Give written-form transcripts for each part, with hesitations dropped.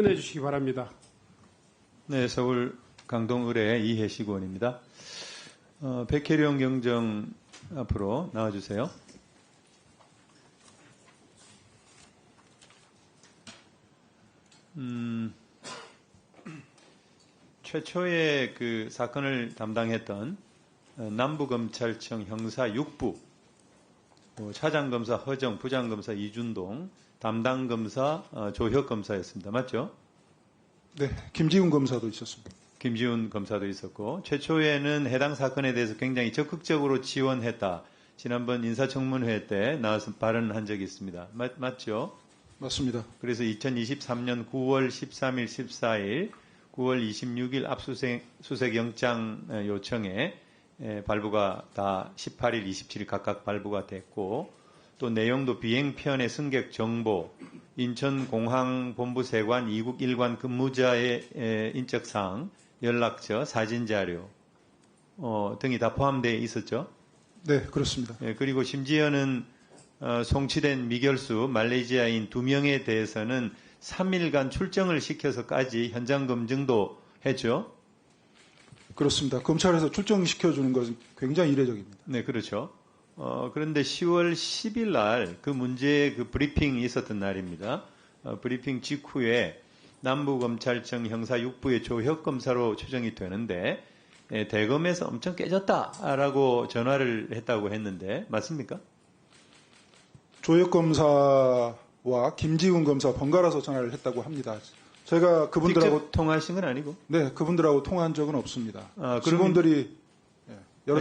답변해 주시기 바랍니다. 네, 서울 강동을의 이혜식 의원입니다. 백혜령 경정 앞으로 나와주세요. 최초의 그 사건을 담당했던 남부검찰청 형사 6부 차장검사 허정, 부장검사 이준동, 담당검사 조혁검사였습니다. 맞죠? 네, 김지훈 검사도 있었습니다. 김지훈 검사도 있었고, 최초에는 해당 사건에 대해서 굉장히 적극적으로 지원했다. 지난번 인사청문회 때 나와서 발언한 적이 있습니다. 맞죠? 맞습니다. 그래서 2023년 9월 13일, 14일, 9월 26일 압수수색 영장 요청에 발부가 다 18일, 27일 각각 발부가 됐고, 또 내용도 비행편의 승객 정보, 인천공항본부세관 2국 1관 근무자의 인적사항, 연락처, 사진자료 등이 다 포함되어 있었죠. 네, 그렇습니다. 그리고 심지어는 송치된 미결수 말레이시아인 2명에 대해서는 3일간 출정을 시켜서까지 현장 검증도 했죠. 그렇습니다. 검찰에서 출정시켜주는 것은 굉장히 이례적입니다. 네, 그렇죠. 그런데 10월 10일 날 그 문제의 그 브리핑이 있었던 날입니다. 브리핑 직후에 남부검찰청 형사 6부의 조혁검사로 추정이 되는데 대검에서 엄청 깨졌다라고 전화를 했다고 했는데 맞습니까? 조혁검사와 김지훈 검사 번갈아서 전화를 했다고 합니다. 제가 그분들하고 직접 통화하신 건 아니고? 네, 그분들하고 통화한 적은 없습니다. 직원들이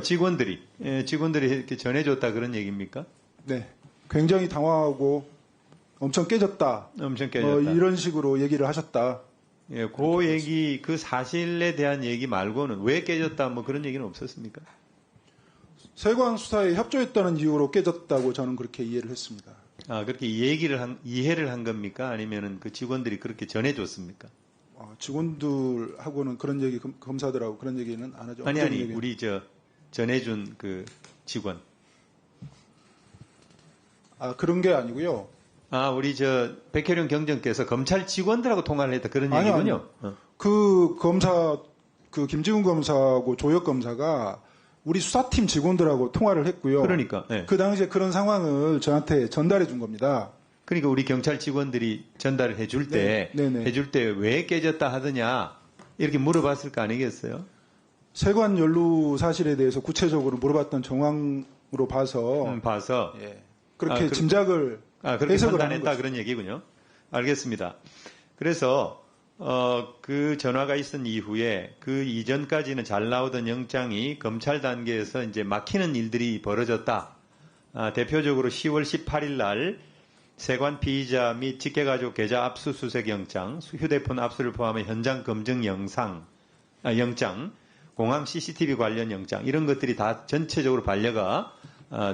직원들이 직원들이 이렇게 전해줬다 그런 얘기입니까? 네, 굉장히 당황하고 엄청 깨졌다. 엄청 깨졌다. 이런 식으로 얘기를 하셨다. 예, 그 얘기, 그 사실에 대한 얘기 말고는 왜 깨졌다 뭐 그런 얘기는 없었습니까? 세관 수사에 협조했다는 이유로 깨졌다고 저는 그렇게 이해를 했습니다. 그렇게 이해를 한 겁니까? 아니면은 그 직원들이 그렇게 전해줬습니까? 직원들하고는 그런 얘기, 검사들하고 그런 얘기는 안 하죠. 아니, 우리 전해준 그 직원. 그런 게 아니고요. 우리 백혜령 경정께서 검찰 직원들하고 통화를 했다 그런 얘기군요. 그 김지훈 검사하고 조혁 검사가 우리 수사팀 직원들하고 통화를 했고요. 그러니까. 네. 그 당시에 그런 상황을 저한테 전달해 준 겁니다. 그러니까 우리 경찰 직원들이 전달을 해줄 때, 해줄 때 왜 깨졌다 하더냐 이렇게 물어봤을 거 아니겠어요? 세관 연루 사실에 대해서 구체적으로 물어봤던 정황으로 봐서, 예, 그렇게 짐작을 그렇게 판단했다 그런 얘기군요. 알겠습니다. 그래서 그 전화가 있은 이후에 그 이전까지는 잘 나오던 영장이 검찰 단계에서 이제 막히는 일들이 벌어졌다. 대표적으로 10월 18일 날 세관 피의자 및 직계가족 계좌 압수수색 영장, 휴대폰 압수를 포함한 현장 검증 영장, 공항 CCTV 관련 영장 이런 것들이 다 전체적으로 반려가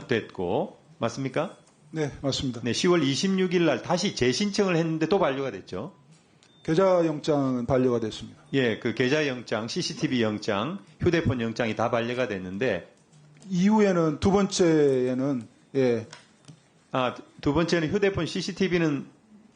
됐고 맞습니까? 네, 맞습니다. 네, 10월 26일 날 다시 재신청을 했는데 또 반려가 됐죠. 계좌 영장은 반려가 됐습니다. 예, 그 계좌 영장, CCTV 영장, 휴대폰 영장이 다 반려가 됐는데 이후에는 두 번째에는 두 번째는 휴대폰 CCTV는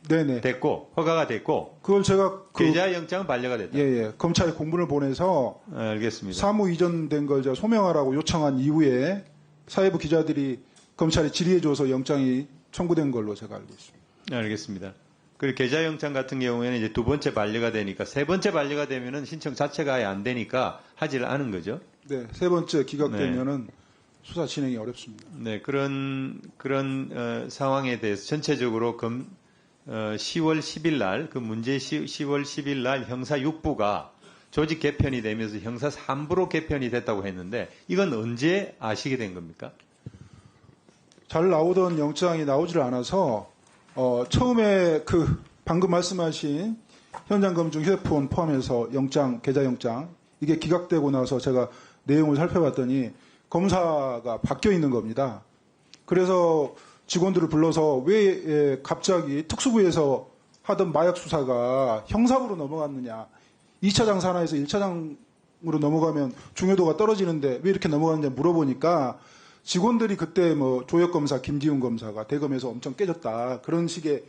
네네 됐고 허가가 됐고 그걸 제가 계좌 영장은 반려가 됐다. 예, 검찰에 공문을 보내서 알겠습니다. 사무 이전된 걸 제가 소명하라고 요청한 이후에 사회부 기자들이 검찰에 질의해줘서 영장이 청구된 걸로 제가 알고 있습니다. 알겠습니다. 그리고 계좌 영장 같은 경우에는 이제 두 번째 반려가 되니까 세 번째 반려가 되면은 신청 자체가 아예 안 되니까 하지를 않은 거죠. 네, 세 번째 기각되면은 수사 진행이 어렵습니다. 네, 그런 상황에 대해서 전체적으로 10월 10일 날 그 문제 10월 10일 날 형사 6부가 조직 개편이 되면서 형사 3부로 개편이 됐다고 했는데 이건 언제 아시게 된 겁니까? 잘 나오던 영장이 나오질 않아서 처음에 방금 말씀하신 현장 검증 휴대폰 포함해서 영장, 계좌 영장 이게 기각되고 나서 제가 내용을 살펴봤더니 검사가 바뀌어 있는 겁니다. 그래서 직원들을 불러서 왜 갑자기 특수부에서 하던 마약 수사가 형사부로 넘어갔느냐. 2차장 산하에서 1차장으로 넘어가면 중요도가 떨어지는데 왜 이렇게 넘어갔느냐 물어보니까 직원들이 그때 조혁검사, 김지훈 검사가 대검에서 엄청 깨졌다. 그런 식의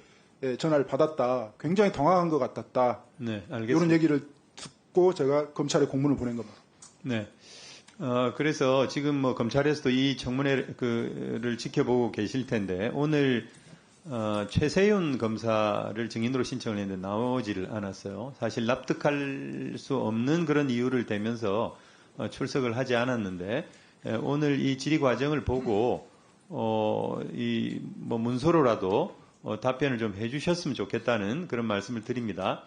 전화를 받았다. 굉장히 당황한 것 같았다. 네, 알겠습니다. 이런 얘기를 듣고 제가 검찰에 공문을 보낸 겁니다. 네. 그래서 지금 뭐 검찰에서도 이 청문회를 지켜보고 계실 텐데 오늘 최세윤 검사를 증인으로 신청을 했는데 나오지를 않았어요. 사실 납득할 수 없는 그런 이유를 대면서 출석을 하지 않았는데 오늘 이 질의 과정을 보고 이 뭐 문서로라도 답변을 좀 해주셨으면 좋겠다는 그런 말씀을 드립니다.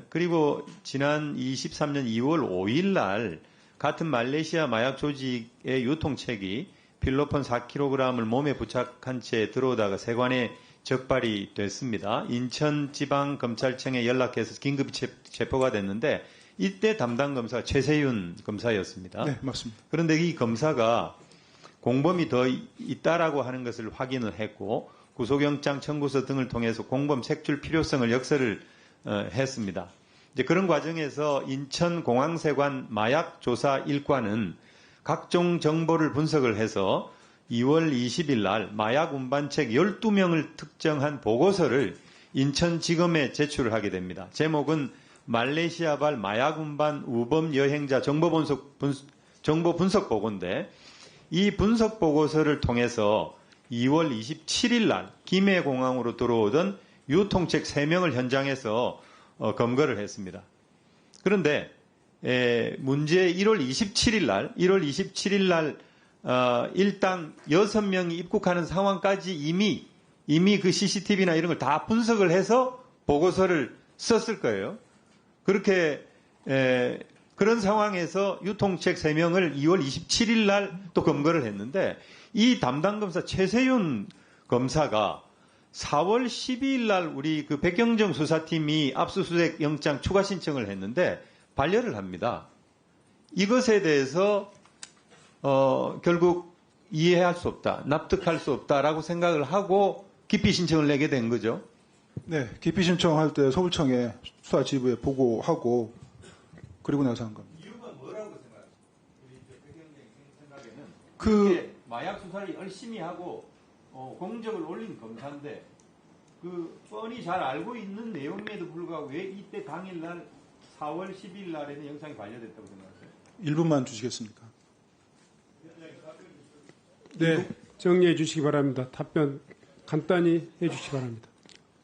그리고 지난 23년 2월 5일 날 같은 말레이시아 마약 조직의 유통책이 필로폰 4kg을 몸에 부착한 채 들어오다가 세관에 적발이 됐습니다. 인천지방검찰청에 연락해서 긴급히 체포가 됐는데 이때 담당 검사가 최세윤 검사였습니다. 네, 맞습니다. 그런데 이 검사가 공범이 더 있다라고 하는 것을 확인을 했고 구속영장 청구서 등을 통해서 공범 색출 필요성을 역설을 했습니다. 이제 그런 과정에서 인천공항세관 마약조사 1과는 각종 정보를 분석을 해서 2월 20일 날 마약 운반책 12명을 특정한 보고서를 인천지검에 제출을 하게 됩니다. 제목은 말레이시아발 마약 운반 우범 여행자 정보 분석 보고인데 이 분석 보고서를 통해서 2월 27일 날 김해공항으로 들어오던 유통책 3명을 현장에서 검거를 했습니다. 그런데 문제 1월 27일 날 일당 6명이 입국하는 상황까지 이미 그 CCTV나 이런 걸 다 분석을 해서 보고서를 썼을 거예요. 그렇게 그런 상황에서 유통책 3명을 2월 27일 날 또 검거를 했는데 이 담당 검사 최세윤 검사가 4월 12일 날 우리 그 백경정 수사팀이 압수수색 영장 추가 신청을 했는데 반려를 합니다. 이것에 대해서 결국 이해할 수 없다, 납득할 수 없다라고 생각을 하고 기피 신청을 내게 된 거죠. 네, 기피 신청할 때 서울청에 수사지부에 보고하고 그리고 나서 한 겁니다. 이유가 뭐라고 생각하세요? 우리 백경정 생각에는 그 마약 수사를 열심히 하고 공적을 올린 검사인데 그 뻔히 잘 알고 있는 내용에도 불구하고 왜 이때 당일날 4월 10일 날에는 영상이 반려됐다고 생각하세요? 1분만 주시겠습니까? 네, 정리해 주시기 바랍니다. 답변 간단히 해 주시기 바랍니다.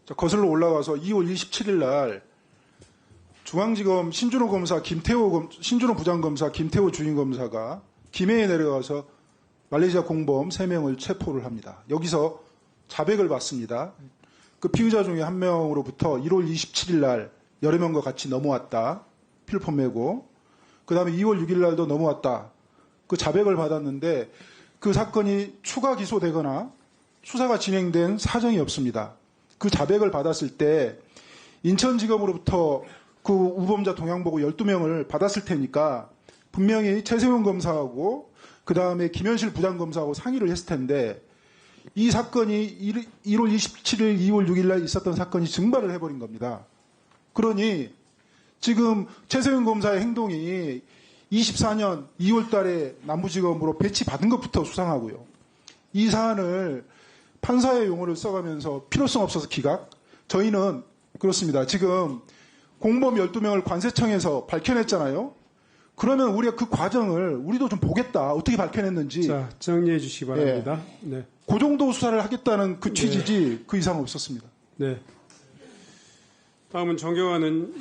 자, 거슬러 올라가서 2월 27일 날 중앙지검 신준호 부장검사 김태호 주임검사가 김해에 내려가서 말레이시아 공범 3명을 체포를 합니다. 여기서 자백을 받습니다. 그 피의자 중에 한 명으로부터 1월 27일 날 여러 명과 같이 넘어왔다. 필로폰 메고. 그 다음에 2월 6일 날도 넘어왔다. 그 자백을 받았는데 그 사건이 추가 기소되거나 수사가 진행된 사정이 없습니다. 그 자백을 받았을 때 인천지검으로부터 그 우범자 동향보고 12명을 받았을 테니까 분명히 최세훈 검사하고 그 다음에 김현실 부장검사하고 상의를 했을 텐데 이 사건이 1월 27일, 2월 6일 날 있었던 사건이 증발을 해버린 겁니다. 그러니 지금 최세훈 검사의 행동이 24년 2월 달에 남부지검으로 배치받은 것부터 수상하고요. 이 사안을 판사의 용어를 써가면서 필요성 없어서 기각? 저희는 그렇습니다. 지금 공범 12명을 관세청에서 밝혀냈잖아요. 그러면 우리가 그 과정을 우리도 좀 보겠다. 어떻게 밝혀냈는지. 자, 정리해 주시기 바랍니다. 네. 그 정도 수사를 하겠다는 그 취지지 그 이상 없었습니다. 네. 다음은 존경하는